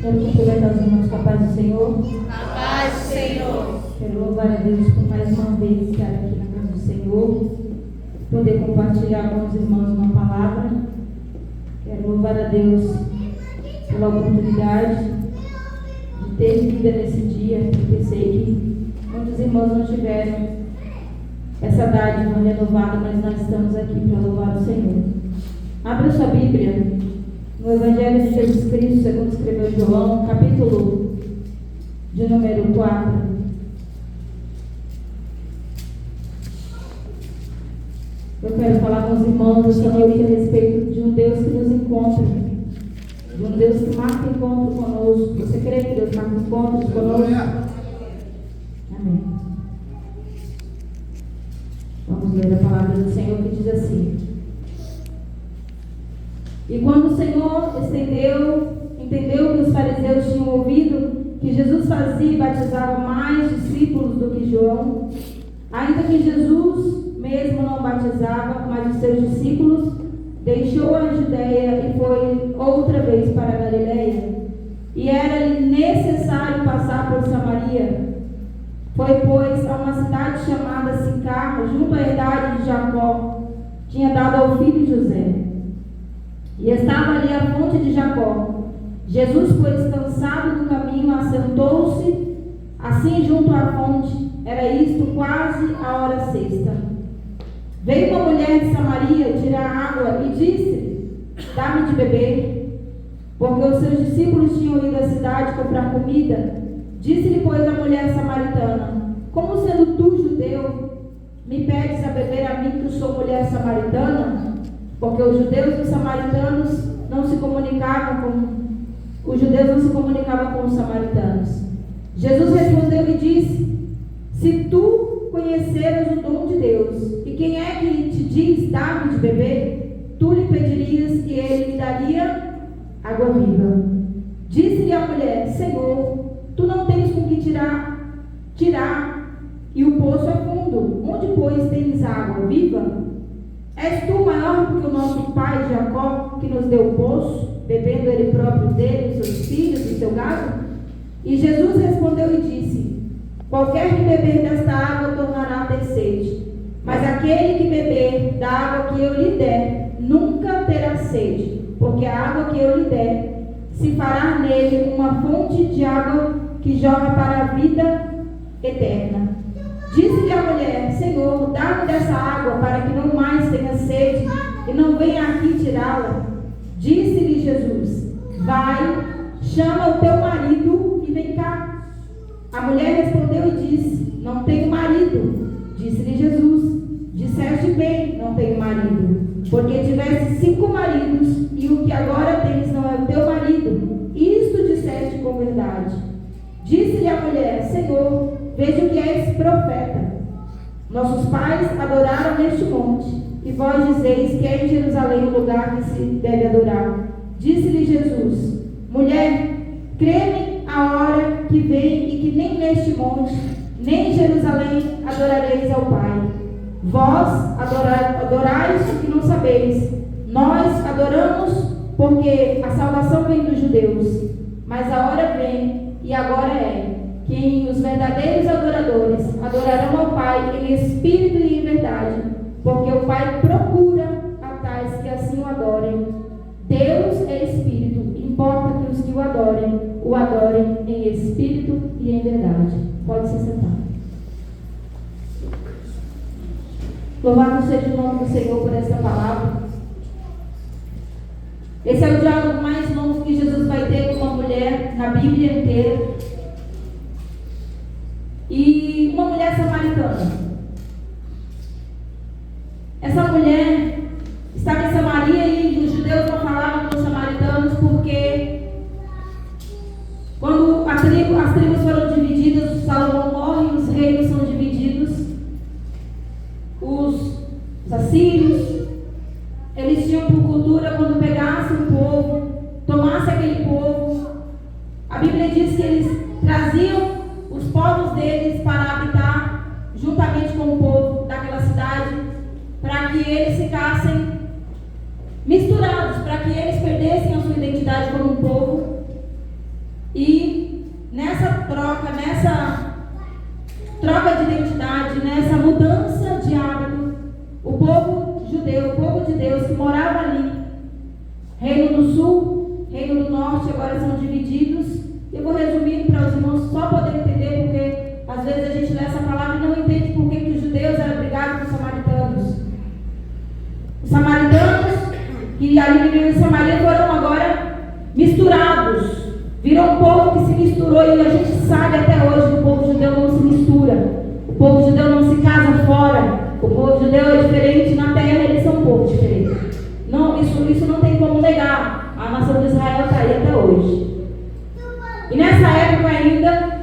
Quero cumprimentar os irmãos com a paz do Senhor. A paz do Senhor. Quero louvar a Deus por mais uma vez estar aqui na casa do Senhor, poder compartilhar com os irmãos uma palavra. Quero louvar a Deus pela oportunidade de ter vida nesse dia, porque sei que muitos irmãos não tiveram essa dádiva renovada, mas nós estamos aqui para louvar o Senhor. Abra sua Bíblia no Evangelho de Jesus Cristo, segundo escreveu João, capítulo de número 4. Eu quero falar com os irmãos esta noite a respeito de um Deus que nos encontra, de um Deus que marca encontro conosco. Você crê que Deus marca encontros conosco? Amém. Vamos ler a palavra do Senhor que diz assim: E quando o Senhor entendeu que os fariseus tinham ouvido que Jesus fazia e batizava mais discípulos do que João, ainda que Jesus mesmo não batizava, mas os seus discípulos, deixou a Judeia e foi outra vez para a Galileia. E era-lhe necessário passar por Samaria. Foi, pois, a uma cidade chamada Sicar, junto à herdade de Jacó, tinha dado ao filho José. E estava ali a fonte de Jacó. Jesus, pois, cansado do caminho, assentou-se assim junto à fonte. Era isto quase a hora sexta. Veio uma mulher de Samaria tirar água e disse: Dá-me de beber. Porque os seus discípulos tinham ido à cidade comprar comida. Disse-lhe, pois, a mulher samaritana: Como sendo tu judeu, me pedes a beber a mim, que sou mulher samaritana? Porque os judeus e os samaritanos não se comunicavam com os judeus não se comunicavam com os samaritanos. Jesus respondeu e disse: Se tu conheceras o dom de Deus, e quem é que te diz, dá-me de beber, tu lhe pedirias e ele lhe daria água viva. Disse-lhe a mulher: Senhor, tu não tens com que tirar, e o poço é fundo. Onde, pois, tens água viva? És tu maior do que o nosso pai Jacó, que nos deu o poço, bebendo ele próprio dele, seus filhos e seu gado? E Jesus respondeu e disse: Qualquer que beber desta água tornará a ter sede, mas aquele que beber da água que eu lhe der nunca terá sede, porque a água que eu lhe der se fará nele uma fonte de água que jorra para a vida eterna. Disse-lhe a mulher: Senhor, dá-me dessa água para que não mais tenha sede e não venha aqui tirá-la. Disse-lhe Jesus: Vai, chama o teu marido e vem cá. A mulher respondeu e disse: Não tenho marido. Disse-lhe Jesus: Disseste bem, não tenho marido, porque tiveste 5 maridos e o que agora tens não é o teu marido. Isto disseste com verdade. Disse-lhe a mulher: Senhor, vejo que és profeta. Nossos pais adoraram neste monte, e vós dizeis que é em Jerusalém o lugar que se deve adorar. Disse-lhe Jesus: Mulher, crê-me a hora que vem e que nem neste monte, nem em Jerusalém adorareis ao Pai. Vós adorais o que não sabeis. Nós adoramos porque a salvação vem dos judeus. Mas a hora vem, e agora é, que os verdadeiros adoradores adorarão ao Pai em espírito e em verdade, porque o Pai procura a tais que assim o adorem. Deus é espírito, importa que os que o adorem em espírito e em verdade. Pode se sentar. Louvado seja o nome do Senhor por essa palavra. Esse é o diálogo mais longo que Jesus vai ter com uma mulher na Bíblia inteira. E uma mulher samaritana. Essa mulher estava em Samaria e os judeus não falavam com os samaritanos porque quando as tribos foram divididas, Salomão morre, os reinos são divididos. Os assírios, eles tinham por cultura, quando pegassem o povo, tomassem aquele povo, a Bíblia diz que eles traziam os povos deles para habitar juntamente com o povo daquela cidade, para que eles ficassem misturados, para que eles perdessem a sua identidade como um povo. essa palavra e não entende por que os judeus eram brigados com os samaritanos. Os samaritanos que ali viviam em Samaria foram agora misturados. Virou um povo que se misturou e a gente sabe até hoje que o povo judeu não se mistura. O povo judeu não se casa fora. O povo judeu é diferente na terra, eles são um povo diferente. Não, isso não tem como negar. A nação de Israel está aí até hoje. E nessa época ainda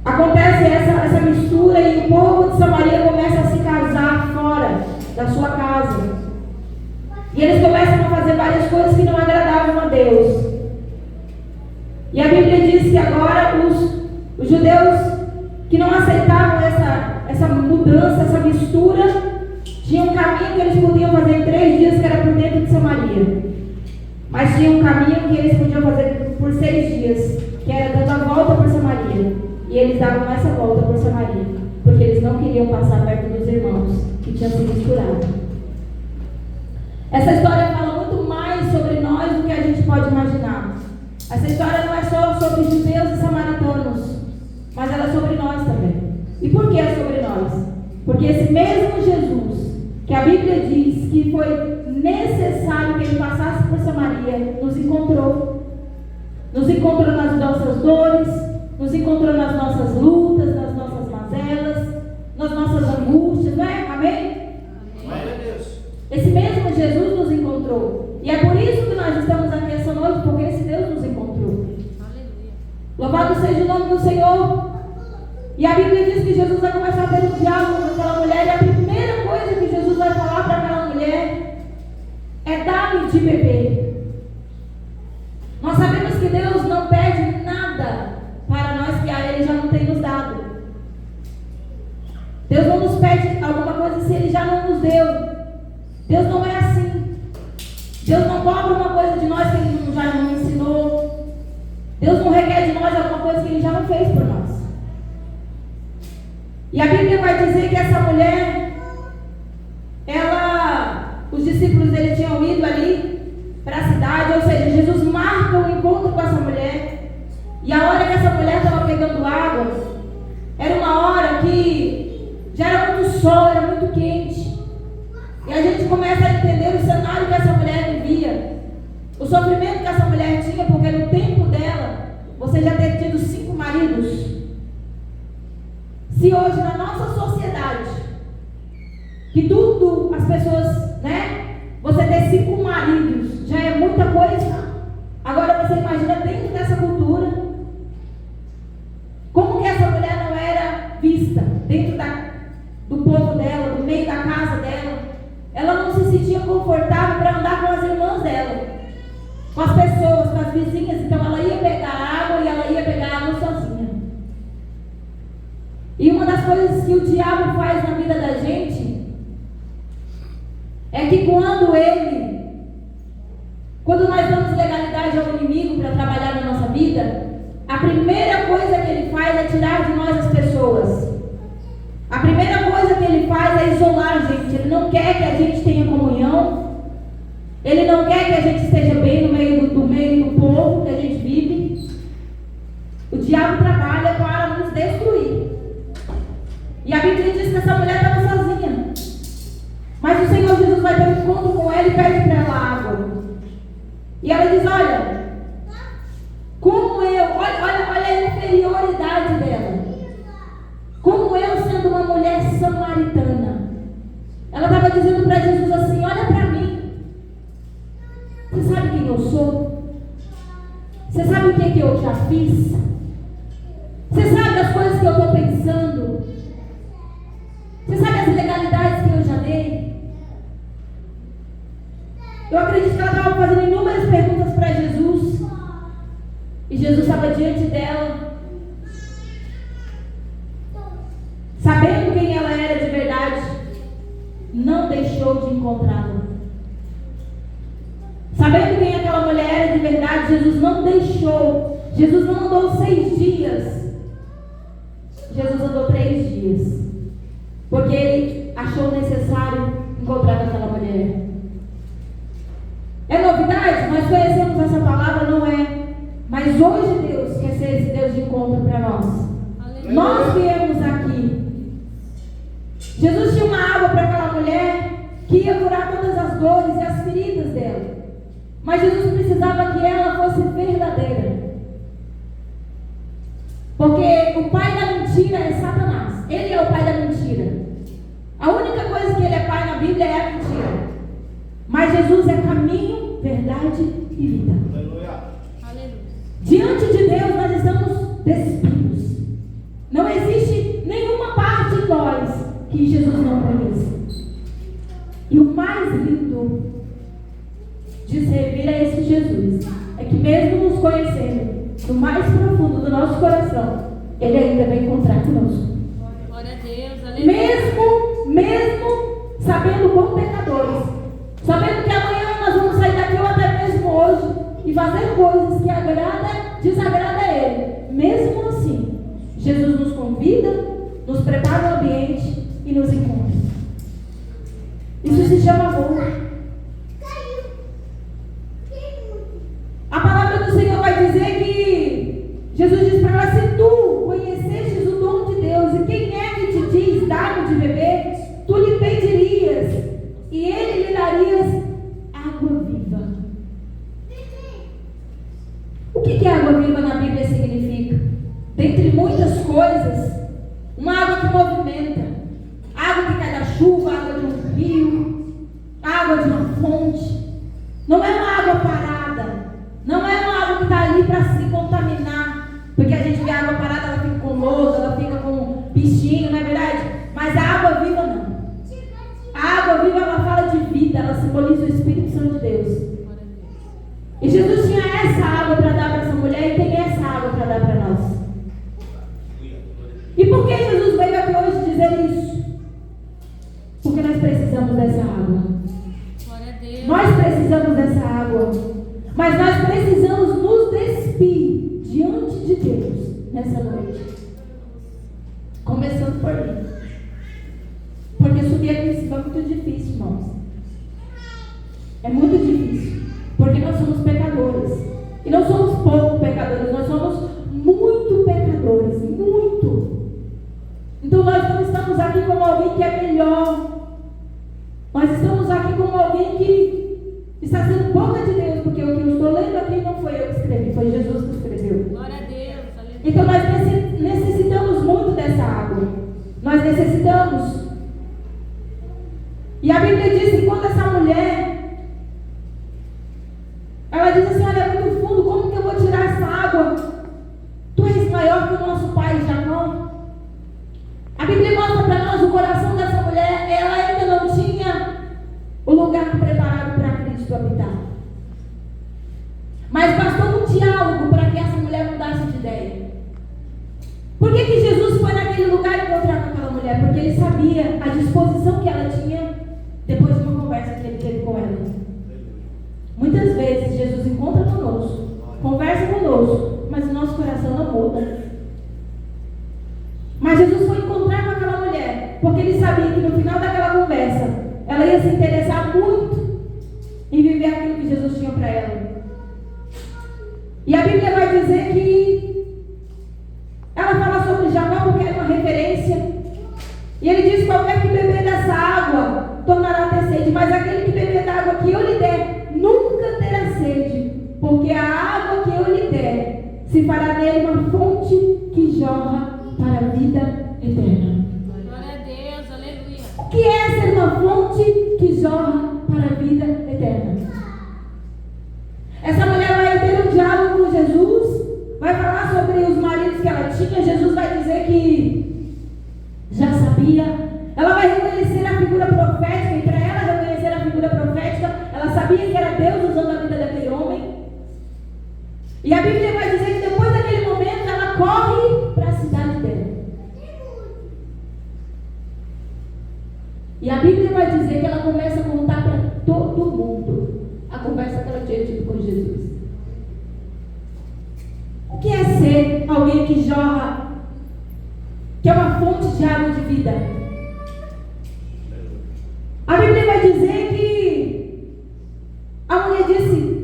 acontece essa mistura e o povo de Samaria começa a se casar fora da sua casa. E eles começam a fazer várias coisas que não agradavam a Deus. E a Bíblia diz que agora os judeus que não aceitavam essa mudança, essa mistura, tinham um caminho que eles podiam fazer em 3 dias, que era por dentro de Samaria. Mas tinha um caminho que eles podiam fazer por 6 dias, que era dando a volta por Samaria. E eles davam essa volta por Samaria, porque eles não queriam passar perto dos irmãos que tinham se misturado. Essa história fala muito mais sobre nós do que a gente pode imaginar. Essa história não é só sobre judeus e samaritanos, mas ela é sobre nós também. E por que é sobre nós? Porque esse mesmo Jesus, que a Bíblia diz que foi necessário que ele passasse por Samaria, nos encontrou. Nos encontrou nas nossas dores, nos encontrou nas nossas lutas, nas nossas mazelas, nas nossas angústias, não é? Amém? Glória a Deus. Esse mesmo Jesus nos encontrou. E é por isso que nós estamos aqui essa noite, porque esse Deus nos encontrou. Aleluia. Louvado seja o nome do Senhor. E a Bíblia diz que Jesus vai começar a ter um diálogo com aquela mulher. E a primeira coisa que Jesus vai falar para aquela mulher é: dá-me de beber. Nós sabemos que Deus não pede nada para nós que a Ele já não tem nos dado. Deus não nos pede alguma coisa se Ele já não nos deu. Deus não é assim. Deus não cobra uma coisa de nós que Ele já não ensinou. Deus não requer de nós alguma coisa que Ele já não fez por nós. E a Bíblia vai dizer que essa mulher, os discípulos dele tinham ido ali para a cidade, ou seja, Jesus marca o encontro com essa mulher. E a hora que essa mulher estava pegando água, era uma hora que já era muito sol, era muito quente. E a gente começa a entender o cenário que essa mulher vivia, o sofrimento que essa mulher tinha, porque no tempo dela, você já ter tido 5 maridos. Se hoje na nossa sociedade, que tudo, as pessoas, você ter 5 maridos já é muita coisa. Agora você imagina dentro dessa cultura, como que essa mulher não era vista dentro do povo dela, do meio da casa dela. Ela não se sentia confortável para andar com as irmãs dela, com as pessoas, com as vizinhas. Então ela ia pegar água e ela ia pegar água sozinha. E uma das coisas que o diabo faz na vida da gente é que quando nós damos legalidade ao inimigo para trabalhar na nossa vida, a primeira coisa que ele faz é tirar de nós as pessoas. A primeira coisa que ele faz é isolar a gente. Ele não quer que a gente tenha comunhão. Ele não quer que a gente esteja bem no meio do povo que a gente vive. O diabo trabalha para nos destruir. E a Bíblia diz que essa mulher estava sozinha. Mas o Senhor Jesus vai ter um encontro com ela e pede para ela água. E ela diz: olha a inferioridade dela. Como eu, sendo uma mulher samaritana, ela estava dizendo para Jesus assim: olha para mim. Você sabe quem eu sou? Você sabe o que eu já fiz? Você sabe as coisas que eu estou pensando? Você sabe as ilegalidades que eu já dei? Eu acredito que ela estava fazendo inúmeras perguntas para Jesus. E Jesus estava diante dela, sabendo quem ela era de verdade, não deixou de encontrá-la. Sabendo quem aquela mulher era de verdade, Jesus não deixou. Jesus não andou 6 dias. Jesus andou 3 dias. Porque ele achou necessário encontrar aquela mulher. É novidade? Nós conhecemos essa palavra, não é? Mas hoje Deus quer ser esse Deus de encontro para nós. Aleluia. Nós viemos aqui curar todas as dores e as feridas dela. Mas Jesus precisava que ela fosse verdadeira. Porque o pai da mentira é Satanás. Ele é o pai da mentira. A única coisa que ele é pai na Bíblia é a mentira. Mas Jesus é caminho, verdade e vida. Aleluia. Diante de Deus nós estamos despidos. Não existe nenhuma parte de nós que Jesus não conheça. E o mais lindo de servir a esse Jesus é que mesmo nos conhecendo no mais profundo do nosso coração, Ele ainda vem encontrar conosco. Glória a Deus, aleluia. Mesmo sabendo como pecadores, sabendo que amanhã nós vamos sair daqui ou até mesmo hoje e fazer coisas que desagrada a Ele. Mesmo assim, Jesus nos convida, nos prepara o ambiente e nos encontra. Isso se chama amor. A palavra do Senhor vai dizer que Jesus diz para ela: se tu conhecestes o dom de Deus e quem é que te diz dá-me de beber, tu lhe pedirias e ele lhe daria água viva. O que água viva na Bíblia significa? Dentre muitas coisas, uma água que movimenta, água que cai da chuva, água de um rio, água de uma fonte. Não é uma água parada, não é uma água que está ali para se contaminar, porque a gente vê a água parada, ela fica com lodo, ela fica com bichinho, não é verdade? Mas a água viva não. A água viva, ela fala de vida, ela simboliza o Espírito Santo de Deus. E Jesus tinha essa água para dar para essa mulher e tem essa água para dar para nós. E por que Jesus veio aqui hoje dizer isso? Porque nós precisamos dessa água. Glória a Deus. Nós precisamos dessa água. Mas nós precisamos nos despir diante de Deus nessa noite. Começando por mim. Porque subir aqui em cima é muito difícil, irmãos. É muito difícil. Porque nós somos pecadores. E não somos poucos pecadores, nós somos muito pecadores. Muito. Então nós não estamos aqui como alguém que é melhor. Nós estamos aqui como alguém que está sendo boca de Deus. Porque o que eu estou lendo aqui não foi eu que escrevi, foi Jesus que escreveu. Glória a Deus, aleluia. Então nós necessitamos muito dessa água. Nós necessitamos. E a Bíblia diz que quando essa mulher, ela diz assim: olha, é muito fundo, como que eu vou tirar essa água? Tu és maior que o nosso pai Jacó. A Bíblia mostra para nós o coração dessa mulher. Ela ainda não tinha o lugar preparado para Cristo habitar. Mas bastou um diálogo para que essa mulher mudasse de ideia. Por que Jesus foi naquele lugar encontrar com aquela mulher? Porque ele sabia a disposição que ela tinha depois de uma conversa que ele teve com ela. Muitas vezes Jesus encontra conosco, conversa conosco, mas o nosso coração não muda. Mas Jesus foi encontrar com aquela mulher porque ele sabia que no final daquela conversa ela ia se interessar muito em viver aquilo que Jesus tinha para ela. E a Bíblia vai dizer que ela fala sobre Jacó porque é uma referência. E ele diz: qualquer que beber dessa água tornará a ter sede, mas aquele que beber da água que eu lhe der nunca terá sede, porque a água que eu lhe der se fará nele uma fonte que jorra para a vida eterna. Glória a Deus, aleluia. O que é ser uma fonte que jorra para a vida eterna? Essa mulher vai ter um diálogo com Jesus, vai falar sobre os maridos que ela tinha. Jesus vai dizer que já sabia. Ela vai reconhecer a figura profética, e para ela reconhecer a figura profética, ela sabia que era Deus usando a vida daquele homem. E a Bíblia vai dizer que depois daquele momento ela corre para a cidade dela. E a Bíblia vai dizer que ela começa a contar para todo mundo a conversa que ela tinha tido com Jesus. O que é ser alguém que jorra, que é uma fonte de água de vida? A Bíblia vai dizer que a mulher disse,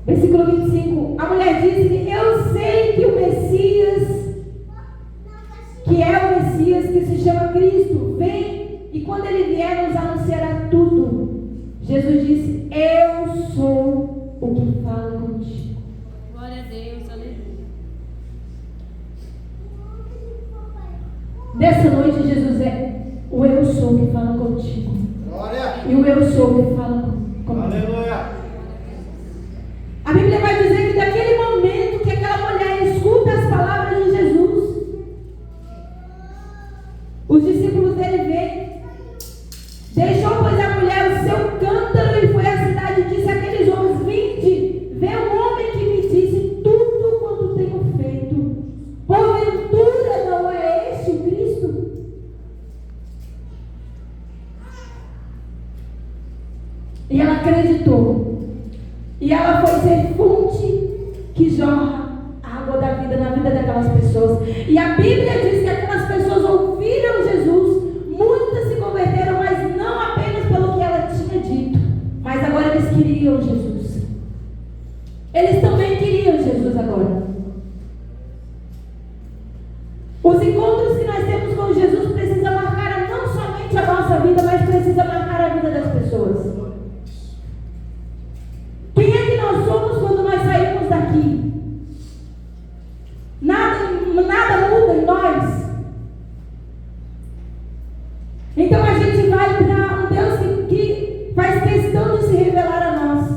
versículo 25, a mulher disse: eu sei que o Messias, que é o Messias, que se chama Cristo, vem, e quando quando Ele vier nos anunciará tudo. Jesus disse: eu sou o que fala contigo. Glória a Deus, aleluia. Nessa noite, Jesus é o eu sou que fala contigo. Glória. E o eu sou que fala comigo. Aleluia. A Bíblia vai dizer que daquele momento que aquela mulher escuta as palavras de Jesus, os discípulos dele vêm. Deixou, pois, a mulher o seu cântaro e foi à cidade e disse àqueles homens: vinde, vê um homem que me disse tudo quanto tenho feito. Porventura não é este o Cristo? E ela acreditou. E ela foi ser fonte que jorra a água da vida na vida daquelas pessoas. E a Bíblia diz que aquelas pessoas ouviram Jesus, muitas se converteram, mas não apenas pelo que ela tinha dito, mas agora eles queriam Jesus. Eles também queriam Jesus agora. Os encontros que nós temos com Jesus precisam marcar não somente a nossa vida, mas precisa marcar a vida das pessoas. Quem é que nós somos quando nós saímos daqui? Nada muda em nós. Então a gente vai para um Deus que faz questão de se revelar a nós.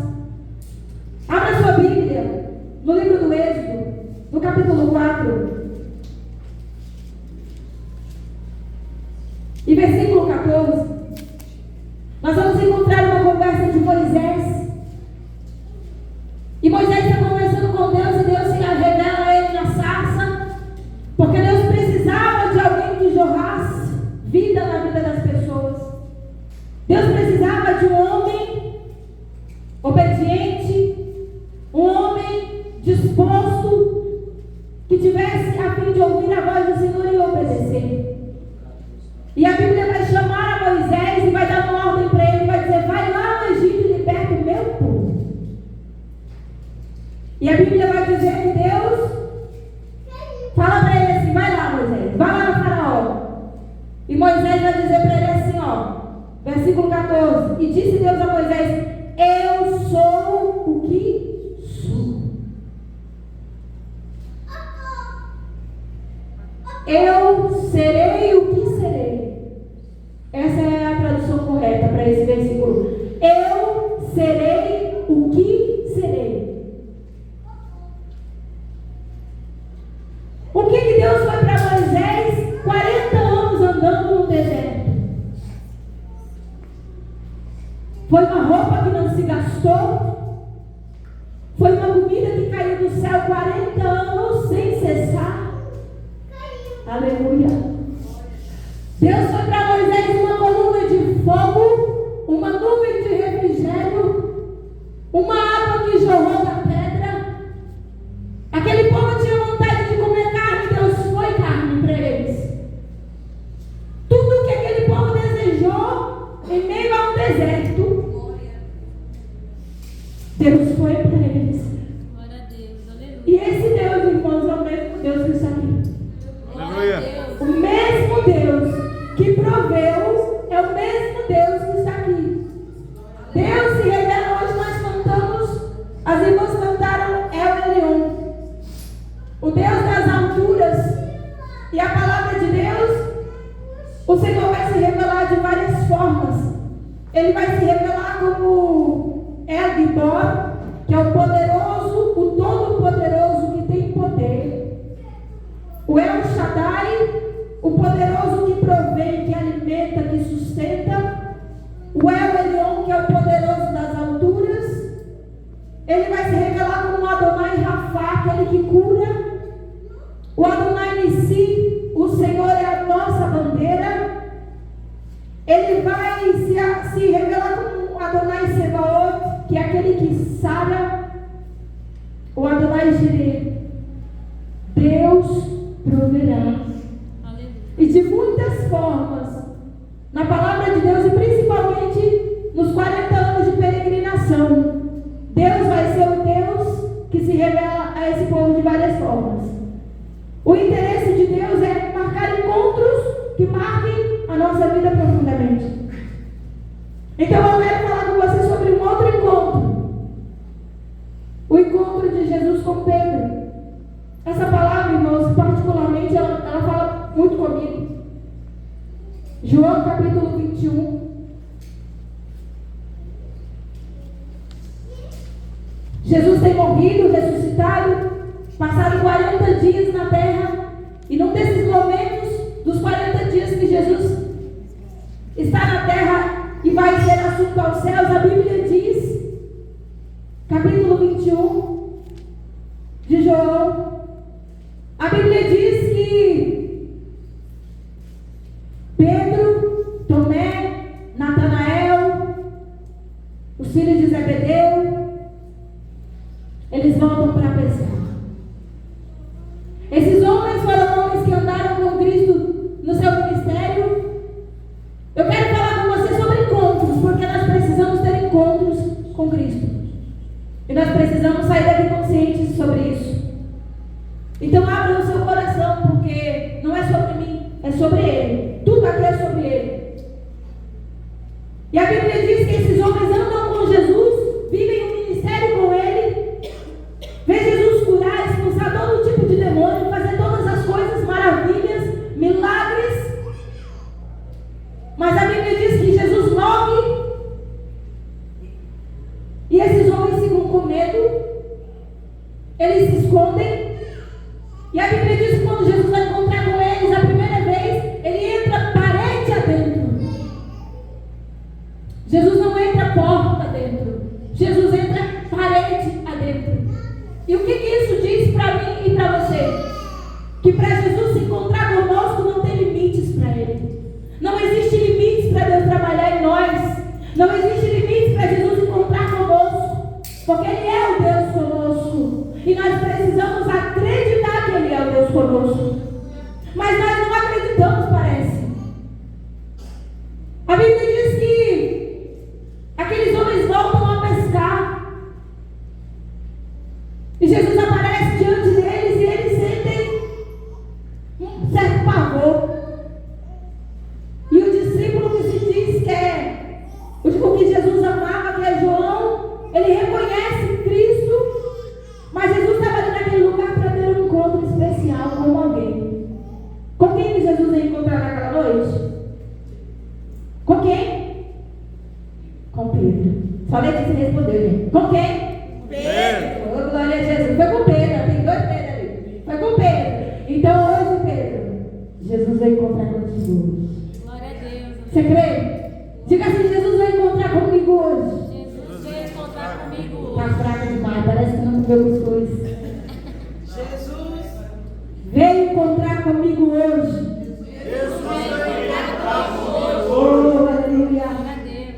Abra sua Bíblia no livro do Êxodo, no capítulo 4 e versículo 14. Nós vamos encontrar uma conversa de Moisés. E Moisés está conversando com Deus e Deus se revela a ele na sarça, porque Deus precisava de alguém que jorrasse vida na vida das pessoas. Deus precisava de um homem obediente, um homem disposto, que tivesse a fim de ouvir a voz do Senhor e obedecer. E a Bíblia vai chamar a Moisés e vai dar uma ordem para ele, vai dizer: vai lá no Egito e liberta o meu povo. E a Bíblia vai dizer que Deus fala para ele assim: vai lá, Moisés, vai lá no faraó. E Moisés vai dizer para ele assim, ó, versículo 14: e disse Deus a Moisés: eu sou o que sou. Eu serei o que serei. Essa é a tradução correta para esse versículo. Eu serei o que serei. O que Deus foi para Moisés 40 anos andando no deserto? Foi uma roupa que não se gastou? Foi uma comida que caiu do céu 40 anos sem cessar? Aleluia! Deus foi para Moisés uma coluna de fogo, uma nuvem de refrigério, uma água que jorrou da pedra. Aquele povo tinha vontade de comer carne, Deus foi carne para eles. Tudo que aquele povo desejou em meio a um deserto, Deus foi para eles. Glória a Deus, aleluia. E esse Deus, irmãos, é o mesmo Deus que está aqui. Glória a Deus. O mesmo Deus que proveu é o mesmo Deus que está aqui. Deus se revela. Hoje nós cantamos, as irmãs cantaram El Elyon, o Deus das alturas. E a palavra de Deus, o Senhor vai se revelar de várias formas. Ele vai se revelar como El Gibor, que é o poderoso, o todo-poderoso que tem poder. O El Shaddai, o poderoso que provém, que alimenta, que sustenta. O El Elyon, que é o poderoso das alturas. Ele vai se revelar como o Adonai Rafá, aquele que cura. O Adonai Nissi, o Senhor é a nossa bandeira. Ele vai se revelar como o Adonai Sebaot, que é aquele que sara. O Adonai Jireh, Deus proverá. E de muitas formas, na palavra de Deus, e principalmente nos 40 anos de peregrinação, Deus vai ser o Deus que se revela a esse povo de várias formas. O interesse de Deus é marcar encontros que marquem a nossa vida profundamente. Então eu quero falar com você sobre um outro encontro. O encontro de Jesus com Pedro. Essa palavra, irmãos, particularmente, ela fala muito comigo. João capítulo 21. Jesus tem morrido, ressuscitado, passado 40 dias na terra, e num desses momentos, dos 40 dias que Jesus está na terra e vai ser assunto aos céus, a Bíblia diz, capítulo 21 de João, a Bíblia diz que Pedro, Tomé, Natanael, os filhos de Zebedeu, eles voltam para pescar. Esses homens foram homens que andaram com Cristo no seu ministério. Eu quero falar com você sobre encontros, porque nós precisamos ter encontros com Cristo. E nós precisamos sair daqui conscientes sobre isso. Então abra o seu coração, porque não é sobre mim, é sobre Ele. Tudo aqui é sobre Ele. E a Bíblia diz que esses homens andam com Jesus, vivem um ministério com Ele. Vê Jesus curar, expulsar todo tipo de demônio, fazer todas as coisas, maravilhas, milagres. Mas a Bíblia diz que Jesus morre. E esses homens ficam com medo. Eles se escondem. E a Bíblia diz que quando Jesus vai encontrar com eles a primeira vez, ele entra parede adentro. Jesus não entra porta dentro. Jesus entra parede adentro. E o que isso diz para mim e para você? Que para Jesus se encontrar conosco não tem limites para Ele. Não existe limites para Deus trabalhar em nós. Não existe limites para Jesus encontrar conosco. Porque Ele é o Deus conosco. E nós precisamos acreditar que Ele é o Deus conosco. Mas nós não acreditamos, parece. A Bíblia diz que aqueles homens voltam a pescar. E Jesus aparece diante deles e eles sentem um certo pavor. E o discípulo que se diz que é o que Jesus amava, que é João, ele reconhece Cristo, mas Jesus estava ali naquele lugar para ter um encontro especial com alguém. Com quem que Jesus ia encontrar naquela noite? Com quem? Com Pedro. Só Letícia respondeu, gente. Com quem? Pedro. Oh, glória a Jesus. Foi com Pedro, tem 2 Pedro ali. Foi com Pedro. Então hoje, Pedro, Jesus vai encontrar contigo. Glória a Deus. Você crê? Diga assim: Jesus vai encontrar comigo hoje. Jesus vai encontrar comigo hoje. Tá fraca demais, parece que não comeu cuscuz. Jesus Veio encontrar comigo hoje. Jesus vai encontrar conosco. Oh, aleluia. Glória a Deus.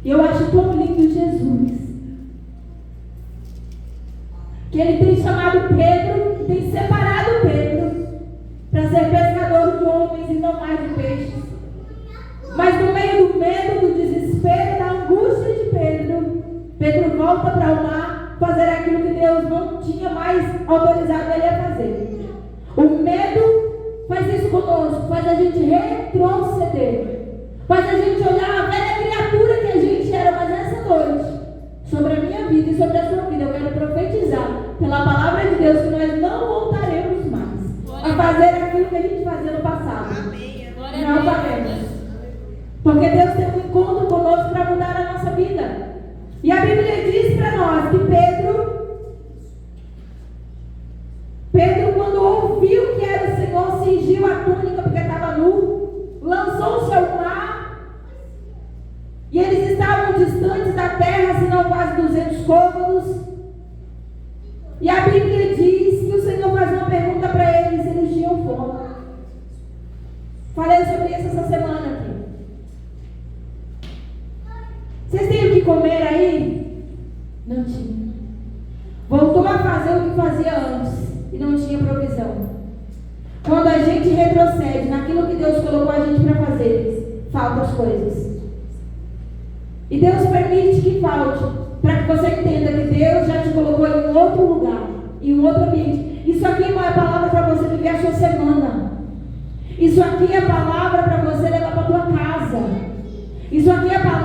E eu acho tão lindo Jesus, que Ele tem chamado Pedro, tem separado Pedro para ser pescador de homens e não mais de peixes. Mas no meio do medo, do desespero, da angústia de Pedro, Pedro volta para o mar fazer aquilo que Deus não tinha mais autorizado ele a fazer. O medo faz isso conosco, faz a gente retroceder, faz a gente olhar a velha criatura que a gente era. Mas essa noite, sobre a minha vida e sobre a sua vida, eu quero profetizar pela palavra de Deus que nós não voltaremos mais a fazer aquilo que a gente fazia no passado. Não faremos. Porque Deus tem um encontro conosco para mudar a nossa vida. E a Bíblia diz para nós que Pedro, quando ouviu que era o Senhor, cingiu a túnica porque estava nu, lançou-se ao mar. E eles estavam distantes da terra, senão quase 200 côvados. E a Bíblia diz que o Senhor faz uma pergunta para eles, se eles tinham fome. Falei sobre isso essa semana aqui. Vocês têm o que comer aí? Não tinha. Voltou a fazer o que fazia antes e não tinha provisão. Quando a gente retrocede naquilo que Deus colocou a gente para fazer, faltam as coisas. E Deus permite que falte, para que você entenda que Deus já te colocou em um outro lugar, em um outro ambiente. Isso aqui não é palavra para você viver a sua semana. Isso aqui é palavra para você levar para a tua casa. Isso aqui é palavra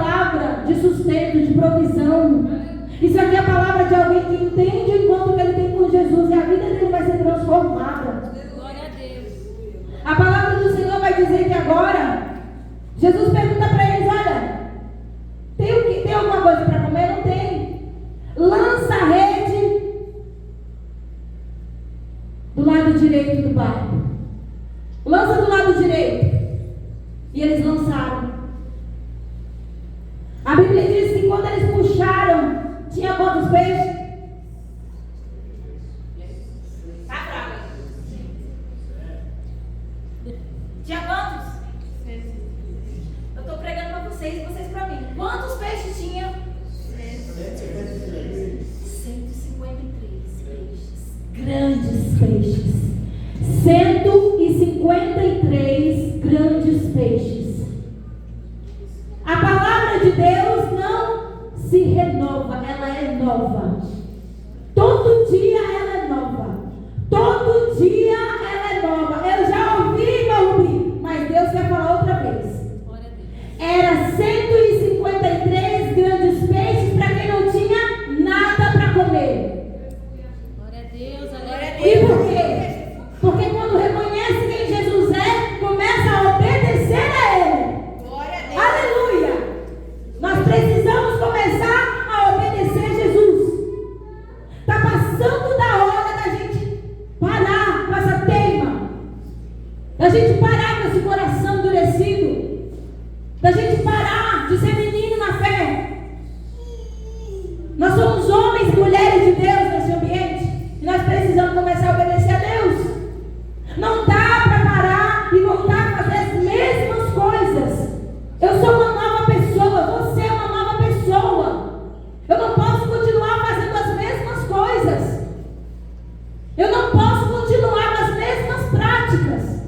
Isso aqui é a palavra de alguém que entende o encontro que ele tem com Jesus e a vida dele vai ser transformada. Glória a Deus. A palavra do Senhor vai dizer que agora, Jesus pergunta para eles: olha, tem alguma coisa para comer? Não tem. Lança a rede do lado direito do barco. Lança do lado direito. E eles lançaram. A Bíblia diz que quando eles puxaram, tinha quantos peixes? Tá bravo. Tinha quantos? Eu estou pregando para vocês e vocês para mim. Quantos peixes tinha? 153 peixes. Grandes peixes. 153 grandes peixes. A palavra de Deus não se renova, ela é nova. Todo dia ela é nova. Todo dia ela é nova. Eu já ouvi, mas Deus quer falar outra vez. Era 153 grandes peixes para quem não tinha nada para comer. Glória a Deus, glória a E Deus. por quê? Porque quando reconhece quem Jesus é, começa a obedecer a Ele. Aleluia! Nós precisamos começar a obedecer a Jesus. Está passando da hora da gente parar com essa teima, da gente parar com esse coração endurecido, da gente parar de ser menino na fé. Nós somos homens e mulheres de Deus nesse ambiente e nós precisamos começar a obedecer a Deus. Não dá para parar e voltar a fazer as mesmas coisas. Eu sou uma nova pessoa, você é uma nova pessoa. Eu não posso continuar fazendo as mesmas coisas. Eu não posso continuar com as mesmas práticas.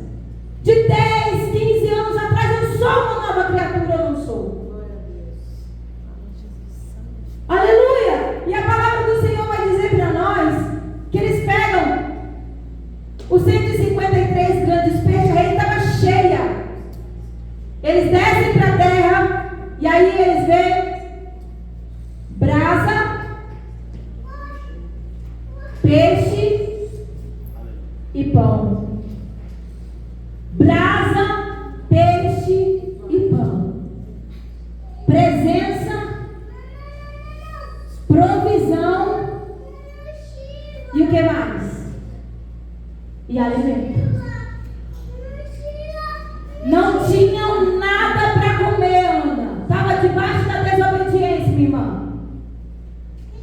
De 10, 15 anos atrás, eu sou uma nova criatura, eu não sou. Aleluia! E a palavra do Senhor vai dizer para nós que eles pegam os 153 grandes peixes, a rede estava cheia. Eles descem para a terra e aí eles veem brasa, peixe e pão. Brasa, peixe e pão. Presença, provisão e o que mais? E alimento. Não tinham nada para comer, Ana. Estava debaixo da desobediência, minha irmã.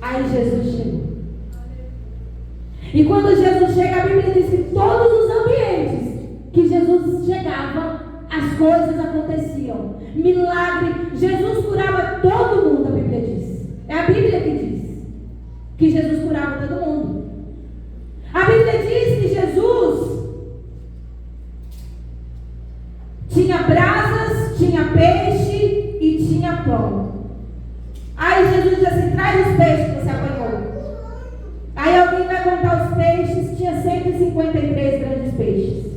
Aí Jesus chegou. E quando Jesus chega, a Bíblia diz que todos os ambientes que Jesus chegava, as coisas aconteciam. Milagre. Jesus curava todo mundo, a Bíblia diz. É a Bíblia que diz que Jesus curava todo mundo. A Bíblia diz que Jesus tinha brasas, tinha peixe e tinha pão. Aí Jesus diz assim: traz os peixes que você apanhou. Aí alguém vai contar os peixes, tinha 153 grandes peixes.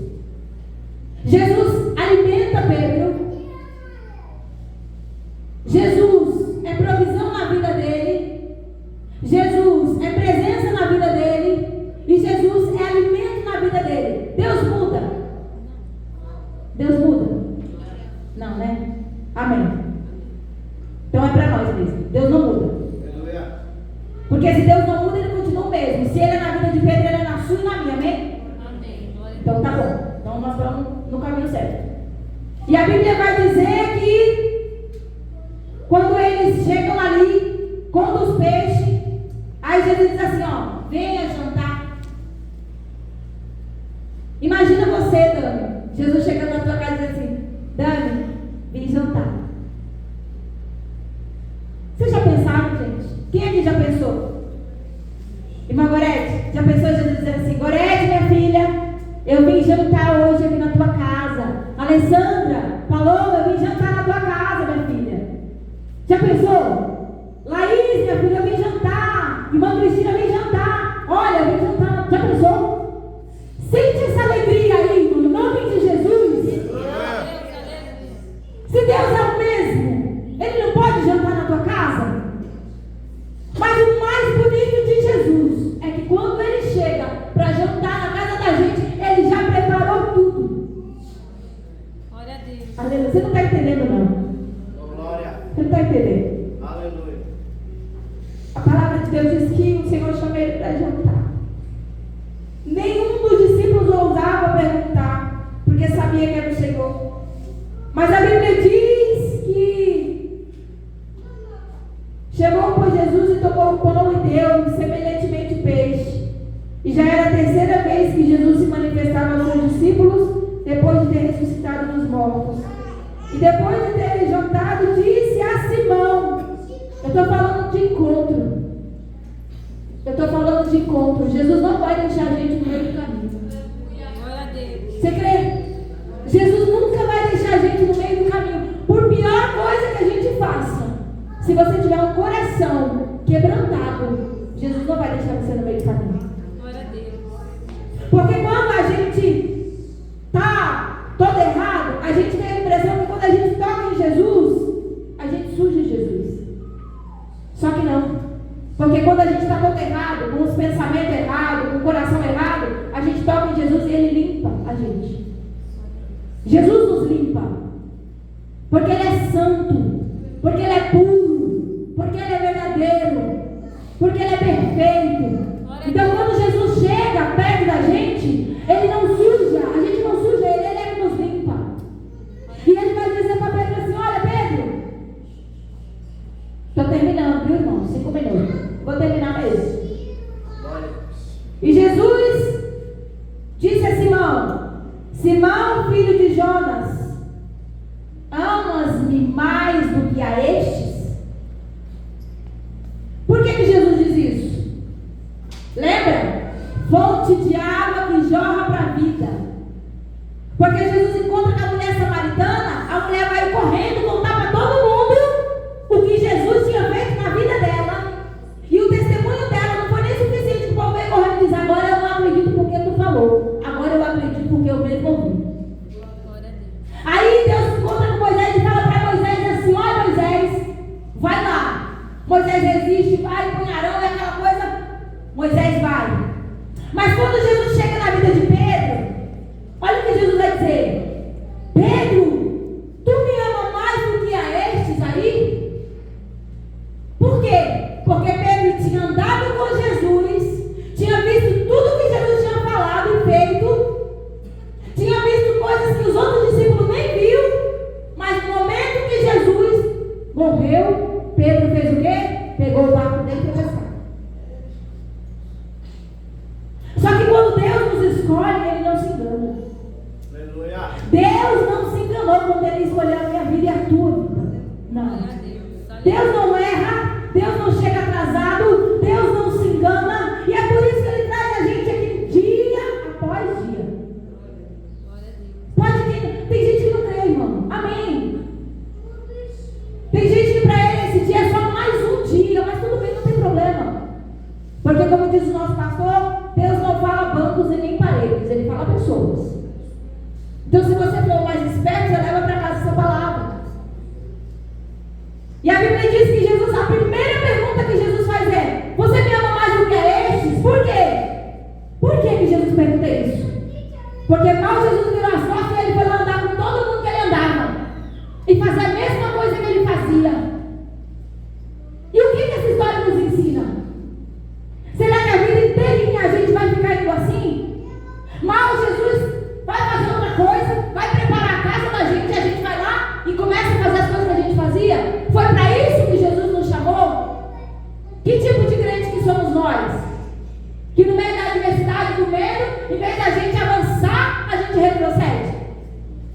Jesus alimenta Pedro. Jesus é provisão na vida dele. Jesus é presença na vida dele. E Jesus é alimento na vida dele. Deus muda? Deus muda? Não, né? Amém. Então é para nós mesmo. Deus não muda. Porque se Deus não muda, Ele continua o mesmo. Se Ele é na vida de Pedro, Ele é na sua e na minha, amém? Amém. Então tá bom. Então nós estamos no caminho certo. E a Bíblia vai dizer que quando eles chegam ali, contam os peixes, aí Jesus diz assim, ó, venha jantar. Imagina você, Dani. Jesus chegando na tua casa e diz assim, Dani, vem jantar. Vocês já pensaram, gente? Quem aqui já pensou? Irmã Gorete, já pensou Jesus dizendo assim, Gorete, minha filha, eu vim jantar hoje aqui na tua casa. Alessandra, Paloma, eu vim jantar na tua casa, minha filha. Já pensou? Laís, minha filha, eu vim jantar. Irmã Cristina, eu vim jantar. Olha, eu vim jantar. Já pensou? Sente essa alegria aí, no nome de Jesus. Se Deus é o mesmo, Ele não pode jantar na tua casa? Mas o Pedro? Aleluia. A palavra de Deus diz que o Senhor chamou ele para jantar. Nenhum dos discípulos ousava perguntar, porque sabia que era o Senhor. Mas a Bíblia diz que chegou pois Jesus e tomou o pão e deu, semelhantemente peixe. E já era a terceira vez que Jesus se manifestava aos seus discípulos, depois de ter ressuscitado dos mortos. E depois de ter jantado, disse a Simão: eu estou falando de encontro. Jesus não vai deixar a gente no meio do caminho. Glória a Deus. Você crê? Jesus nunca vai deixar a gente no meio do caminho. Por pior coisa que a gente faça, se você tiver um coração quebrantado, Jesus não vai deixar você no meio do caminho. Glória a Deus. Porque quando a gente está todo errado, a gente tem a impressão que quando a gente toca em Jesus, a gente suja Jesus. Só que não. Porque quando a gente está todo errado, com os pensamentos errados, com o coração errado, a gente toca em Jesus e Ele limpa a gente. Jesus nos limpa. Porque Ele é santo. Porque Ele é puro. Porque Ele é verdadeiro. Porque Ele é perfeito. Então quando Jesus chega perto da gente, Ele não suja. A gente não suja Ele, Ele é que nos limpa. E Ele vai dizer para Pedro assim: olha, Pedro, estou terminando, viu, irmão? 5 minutos. Vou terminar mesmo. E Jesus disse a Simão: Simão, filho de Jonas, amas-me mais do que a estes? Por que Jesus diz isso? Lembra? Fonte de água que jorra para a vida. Porque Jesus encontra com a mulher samaritana, a mulher vai correndo contar para todo mundo o que Jesus tinha feito na vida dela. E o testemunho dela não foi nem suficiente para o povo ver correndo e dizer: agora eu não acredito porque tu falou, agora eu acredito porque eu mesmo ouvi. Aí Deus encontra com Moisés e fala para Moisés assim: olha, Moisés, vai lá. Moisés resiste, vai, põe Arão e aquela coisa. Moisés vai. Mas quando Jesus chega na vida de Pedro, olha o que Jesus vai dizer: Pedro, tu me ama mais do que a estes aí? Por quê? Porque Pedro tinha andado com Jesus, tinha visto tudo que Jesus tinha falado e feito, tinha visto coisas que os outros discípulos nem viu, mas no momento que Jesus morreu, Pedro fez o quê? Pegou o barco dele para pescar. Só que quando Deus nos escolhe, Ele não se engana. Aleluia. Deus não se enganou quando Ele escolheu a minha vida e a tua vida. Não. Deus não erra. Deus não chega atrasado, Deus não se engana, e é por isso que Ele traz a gente aqui dia após dia. Pode ter, tem gente que não crê, irmão. Amém. Tem gente que para ele esse dia é só mais um dia, mas tudo bem, não tem problema. Porque como diz o nosso pastor, Deus não fala bancos e nem paredes, Ele fala pessoas. Então se você for mais esperto, você leva para casa essa palavra. E a Bíblia diz que Jesus, a primeira pergunta que Jesus faz é: você me ama mais do que a estes? Por quê? Por que Jesus pergunta isso? Porque mal Jesus virou as costas e Ele foi lá andar com todo mundo que Ele andava e fazer a mesma coisa que Ele fazia. E o que essa história nos ensina? Será que a vida inteirinha a gente vai ficar indo assim? Mal Jesus vai fazer outra coisa, vai preparar a casa da gente, e a gente vai lá e começa a fazer as coisas que a gente fazia? Foi para isso que Jesus nos chamou? Que tipo de crente que somos nós? Que no meio da adversidade, do medo, em vez da gente avançar, a gente retrocede.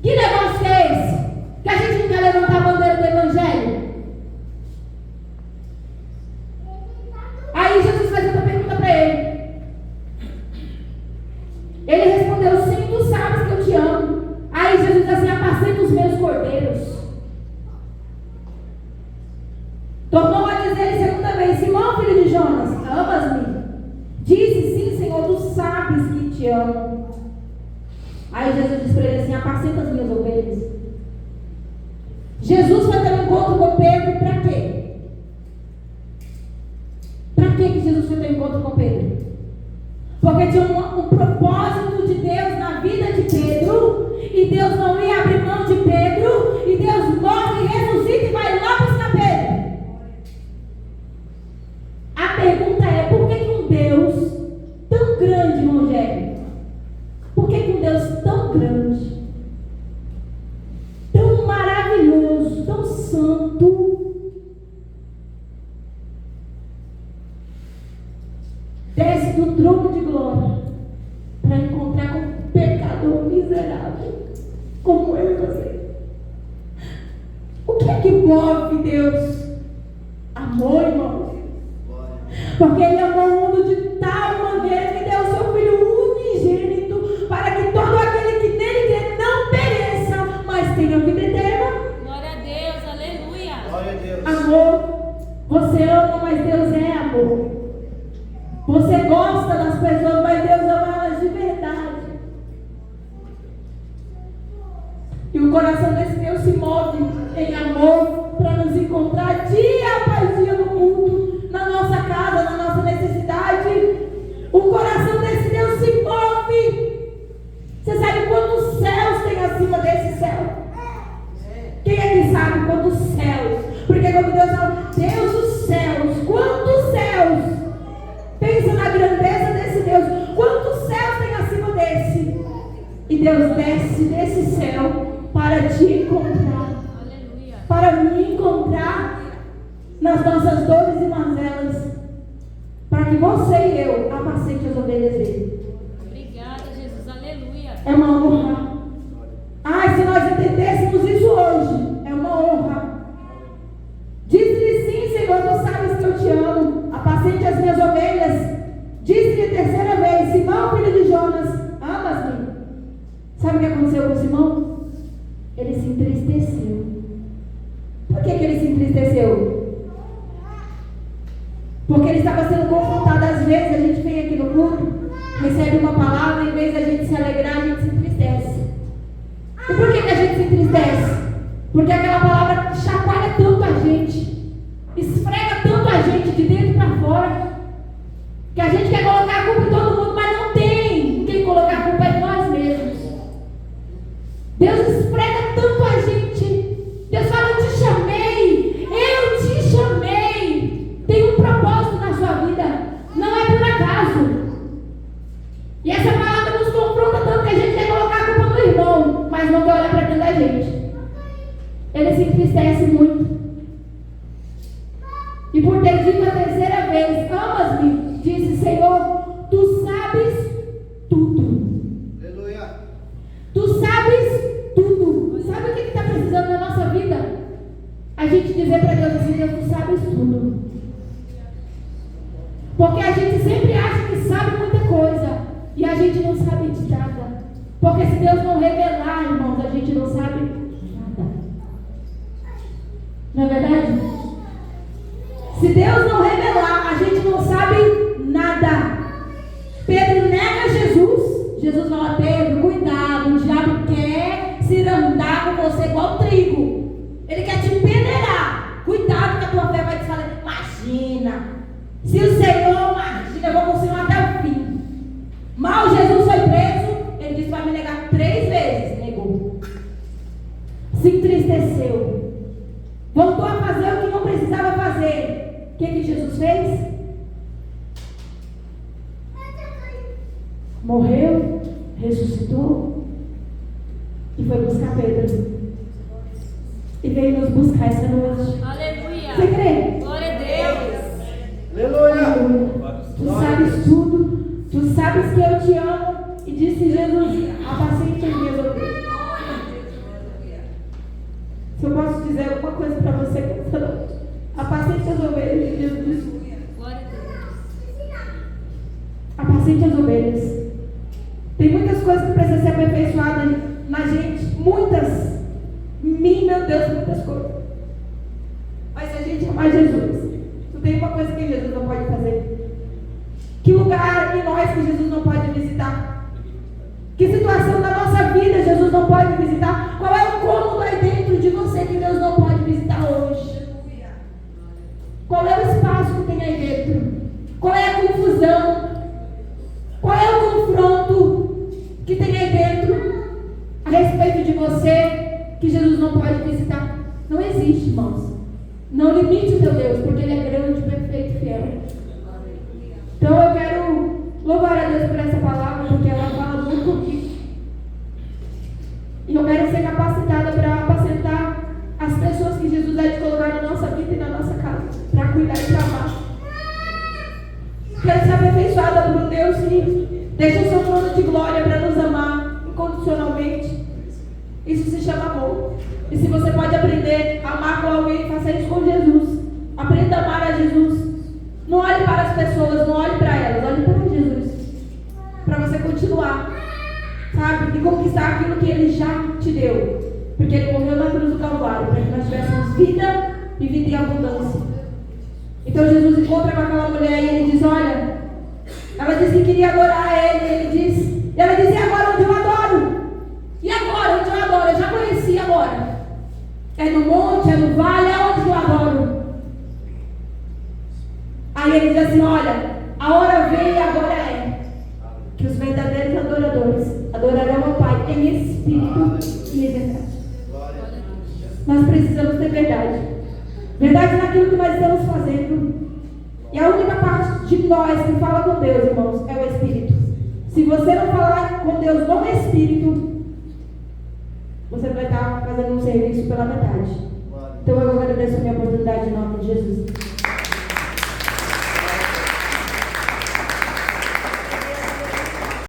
Que negócio é esse? Que a gente não quer levantar a bandeira do Evangelho? Aí Jesus faz outra pergunta para ele. Ele respondeu: sim, tu sabes que eu te amo. Aí Jesus diz assim: apacenta os meus cordeiros. Tornou a dizer segunda vez: Simão, filho de Jonas, amas-me? Disse: sim, Senhor, tu sabes que te amo. Aí Jesus disse para ele assim: apacenta as minhas ovelhas. Jesus foi ter um encontro com Pedro para quê? Para que Jesus foi ter um encontro com Pedro? Porque tinha um propósito de Deus na vida de Pedro, e Deus não ia abrir mão de Pedro, e Deus morre, ressuscita e vai lá buscar Pedro. trono de glória para encontrar com um pecador miserável como eu e você. O que é que move Deus? Amor, irmãos. Porque Ele amou o mundo de tal maneira que deu o seu Filho unigênito para que todo aquele que nele crê não pereça, mas tenha vida eterna. Glória a Deus, aleluia. Glória a Deus. Amor. Você ama, mas Deus é amor. Você gosta das pessoas, mas Deus ama elas de verdade. E o coração desse Deus se move em amor para nos encontrar dia após dia no mundo, na nossa casa, na nossa necessidade. O coração desse Deus se move. Você sabe quantos céus tem acima desse céu? Quem é que sabe quantos céus? Porque quando Deus fala, Deus dos céus, quantos céus? Pensa na grandeza desse Deus. Quantos céus tem acima desse? E Deus desce desse céu para te encontrar. Aleluia. Para me encontrar nas nossas dores e mazelas. Para que você e eu apacente as ovelhas dele. Obrigada, Jesus, aleluia. É uma honra. Ai, se nós entendêssemos isso hoje, é uma honra. Diz-lhe sim, Senhor, tu sabes que eu te amo. Apacente as minhas ovelhas. Disse-lhe a terceira vez, Simão, filho de Jonas, amas-me? Sabe o que aconteceu com Simão? Ele se entristeceu. Por que ele se entristeceu? Porque ele estava sendo confrontado. Às vezes a gente vem aqui no culto, recebe uma palavra, em vez de a gente se alegrar, a gente se entristece. E por que a gente se entristece? Porque aquela palavra chacoalha tanto a gente, esfrega tanto a gente de dentro para fora, que a gente quer colocar a culpa em todo mundo, mas não tem quem colocar a culpa em nós mesmos. Deus esfrega tanto a gente. Deus fala, eu te chamei, eu te chamei. Tem um propósito na sua vida, não é por acaso. E essa palavra nos confronta tanto que a gente quer colocar a culpa no irmão, mas não quer olhar para dentro da gente. Ele se entristece muito. E por ter dito a terceira vez, amas-me, disse, Senhor, tu sabes tudo. Aleluia. Tu sabes tudo. Sabe o que está precisando na nossa vida? A gente dizer para Deus assim, Deus, tu sabes tudo. Porque a gente sempre acha que sabe muita coisa e a gente não sabe de nada. Porque se Deus não revelar, irmãos, a gente não sabe nada. Não é verdade? Se Deus não revelar, a gente não sabe nada. Pedro nega Jesus. Jesus fala, Pedro, cuidado, o diabo quer cirandar com você igual trigo. Ele quer te peneirar. Cuidado que a tua fé vai te falar. Imagina, se o Senhor, imagina, eu vou com o Senhor até o fim. Mal Jesus foi preso, ele disse, vai me negar 3 vezes. Negou. Se entristeceu. Voltou a fazer o que não precisava fazer. O que Jesus fez? Morreu, ressuscitou e foi buscar Pedro. E veio nos buscar essa noite. Aleluia. Você crê? Glória a Deus. Aleluia. Tu sabes tudo. Tu sabes que eu te amo. E disse Jesus, apacente as minhas ovelhas. Se eu posso dizer alguma coisa para você essa noite, apacente as ovelhas de Jesus. Glória a Deus. Apacente as ovelhas. Tem muitas coisas que precisam ser aperfeiçoadas na gente. Muitas. Meu Deus, muitas coisas. Mas se a gente amar Jesus, tu tem uma coisa que Jesus não pode fazer. Que lugar em nós que Jesus não pode visitar? Que situação da nossa vida Jesus não pode visitar? Qual é o cômodo aí dentro de você que Deus não pode visitar hoje? Qual é o espaço que tem aí dentro? Qual é a confusão? Qual é o confronto que tem aí dentro a respeito de você que Jesus não pode visitar? Não existe, irmãos. Não limite o teu Deus, porque Ele é grande, perfeito e fiel. Então eu quero louvar a Deus por essa palavra, porque ela fala muito comigo. E eu quero ser capacitada para apacentar as pessoas que Jesus vai te colocar na nossa vida e na nossa casa, para cuidar e para amar. Quero ser aperfeiçoada para um Deus que deixa o seu trono de glória para nos amar incondicionalmente. Isso se chama amor. E se você pode aprender a amar com alguém, faça isso com Jesus. Aprenda a amar a Jesus. Não olhe para as pessoas, não olhe para elas, olhe para Jesus. Para você continuar, sabe? E conquistar aquilo que Ele já te deu. Porque Ele morreu na cruz do Calvário para que nós tivéssemos vida e vida em abundância. Então Jesus encontra com aquela mulher e Ele diz, olha, ela disse que queria adorar Ele, e ela diz, e agora onde eu adoro? E agora onde eu adoro? Eu já conheci agora. É no monte, é no vale, é onde eu adoro. Aí Ele diz assim, olha, a hora vem e agora é que os verdadeiros adoradores adorarão ao Pai em espírito e em verdade. Nós precisamos ter verdade. Verdade naquilo que nós estamos fazendo. E a única parte de nós que fala com Deus, irmãos, é o Espírito. Se você não falar com Deus no Espírito, você vai estar fazendo um serviço pela metade. Então eu agradeço a minha oportunidade em nome de Jesus.